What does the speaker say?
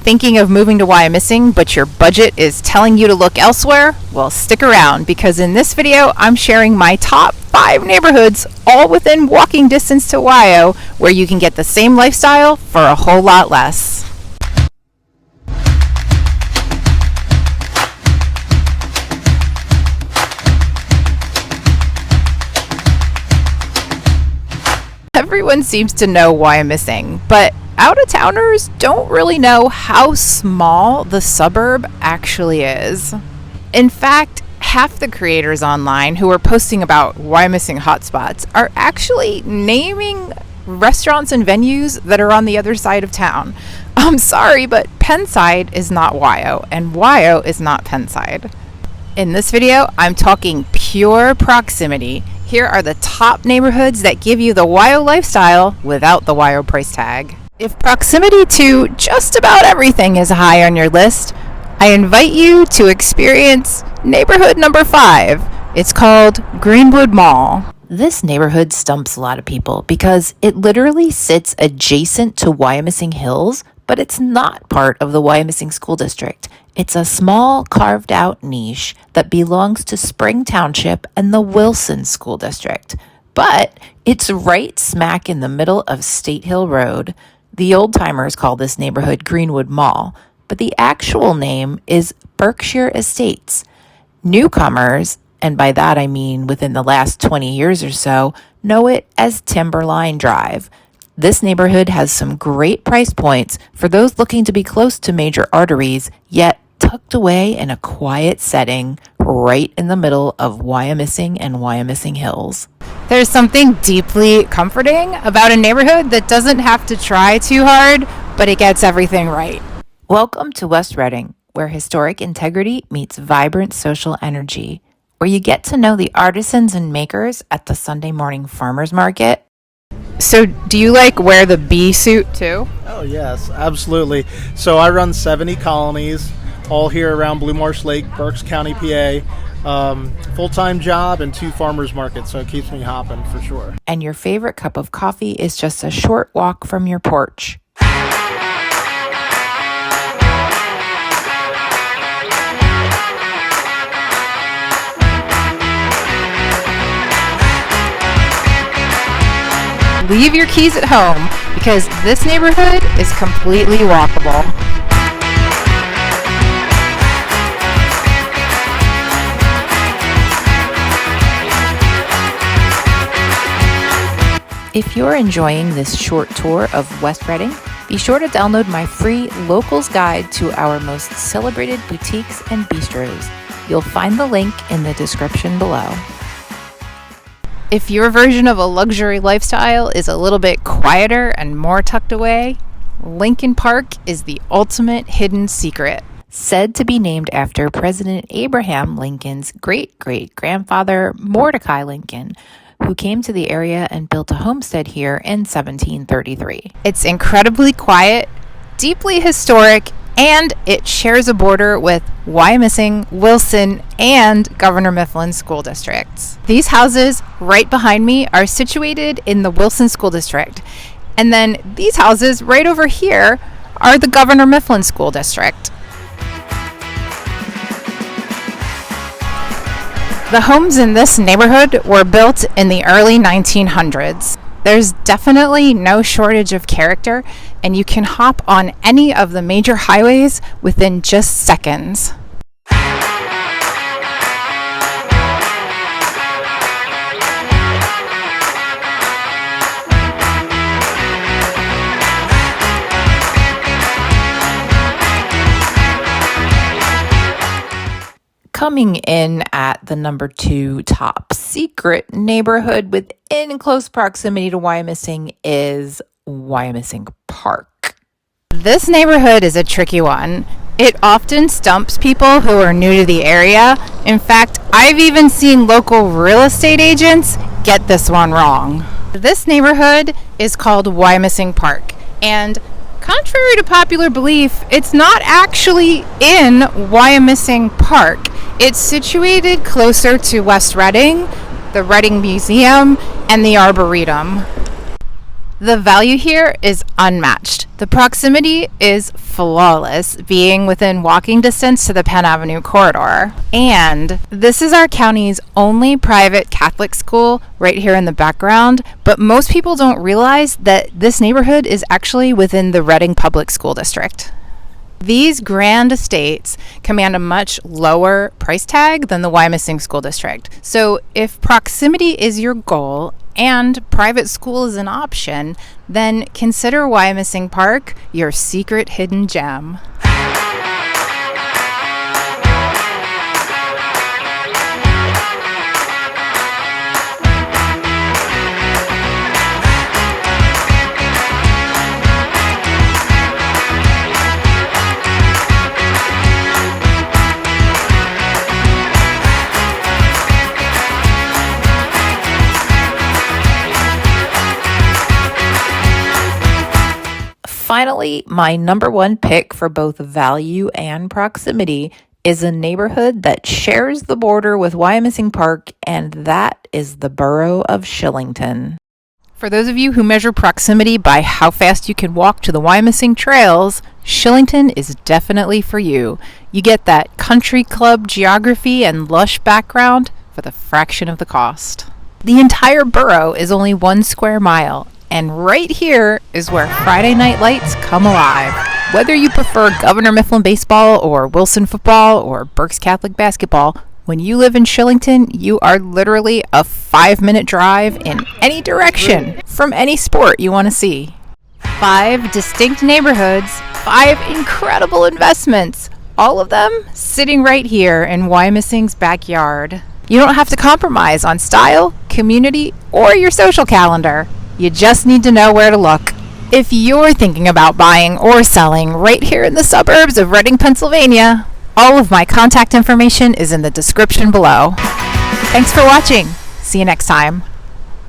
Thinking of moving to Wyomissing, but your budget is telling you to look elsewhere? Well, stick around, because in this video, I'm sharing my top 5 neighborhoods, all within walking distance to Wyo, where you can get the same lifestyle for a whole lot less. Everyone seems to know Wyomissing, but out-of-towners don't really know how small the suburb actually is. In fact, half the creators online who are posting about Wyomissing hotspots are actually naming restaurants and venues that are on the other side of town. I'm sorry, but Pennside is not Wyo, and Wyo is not Pennside. In this video, I'm talking pure proximity. Here are the top neighborhoods that give you the Wyo lifestyle without the Wyo price tag. If proximity to just about everything is high on your list, I invite you to experience neighborhood number 5. It's called Greenwood Mall. This neighborhood stumps a lot of people because it literally sits adjacent to Wyomissing Hills, but it's not part of the Wyomissing School District. It's a small carved out niche that belongs to Spring Township and the Wilson School District, but it's right smack in the middle of State Hill Road. The old-timers call this neighborhood Greenwood Mall, but the actual name is Berkshire Estates. Newcomers, and by that I mean within the last 20 years or so, know it as Timberline Drive. This neighborhood has some great price points for those looking to be close to major arteries, yet tucked away in a quiet setting right in the middle of Wyomissing and Wyomissing Hills. There's something deeply comforting about a neighborhood that doesn't have to try too hard, but it gets everything right. Welcome to West Reading, where historic integrity meets vibrant social energy, where you get to know the artisans and makers at the Sunday morning farmers market. So do you wear the bee suit too? Oh yes, absolutely. So I run 70 colonies, all here around Blue Marsh Lake, Berks County, PA. Full-time job and 2 farmers markets, so it keeps me hopping for sure. And your favorite cup of coffee is just a short walk from your porch. Leave your keys at home, because this neighborhood is completely walkable. If you're enjoying this short tour of West Reading, be sure to download my free Locals Guide to our most celebrated boutiques and bistros. You'll find the link in the description below. If your version of a luxury lifestyle is a little bit quieter and more tucked away, Lincoln Park is the ultimate hidden secret. Said to be named after President Abraham Lincoln's great-great-grandfather, Mordecai Lincoln, who came to the area and built a homestead here in 1733. It's incredibly quiet, deeply historic, and it shares a border with Wyomissing, Wilson, and Governor Mifflin school districts. These houses right behind me are situated in the Wilson school district, and then these houses right over here are the Governor Mifflin school district. The homes in this neighborhood were built in the early 1900s. There's definitely no shortage of character, and you can hop on any of the major highways within just seconds. Coming in at the number 2 top secret neighborhood within close proximity to Wyomissing is Wyomissing Park. This neighborhood is a tricky one. It often stumps people who are new to the area. In fact, I've even seen local real estate agents get this one wrong. This neighborhood is called Wyomissing Park, and contrary to popular belief, it's not actually in Wyomissing Park. It's situated closer to West Reading, the Reading Museum, and the Arboretum. The value here is unmatched. The proximity is flawless, being within walking distance to the Penn Avenue corridor. And this is our county's only private Catholic school right here in the background, but most people don't realize that this neighborhood is actually within the Reading Public School District. These grand estates command a much lower price tag than the Wyomissing School District. So if proximity is your goal and private school is an option, then consider Wyomissing Park your secret hidden gem. Finally, my number one pick for both value and proximity is a neighborhood that shares the border with Wyomissing Park, and that is the borough of Shillington. For those of you who measure proximity by how fast you can walk to the Wyomissing trails, Shillington is definitely for you. You get that country club geography and lush background for the fraction of the cost. The entire borough is only 1 square mile, and right here is where Friday night lights come alive. Whether you prefer Governor Mifflin baseball or Wilson football or Berks Catholic basketball, when you live in Shillington, you are literally a 5-minute drive in any direction from any sport you want to see. 5 distinct neighborhoods, 5 incredible investments, all of them sitting right here in Wyomissing's backyard. You don't have to compromise on style, community, or your social calendar. You just need to know where to look. If you're thinking about buying or selling right here in the suburbs of Reading, Pennsylvania, all of my contact information is in the description below. Thanks for watching. See you next time.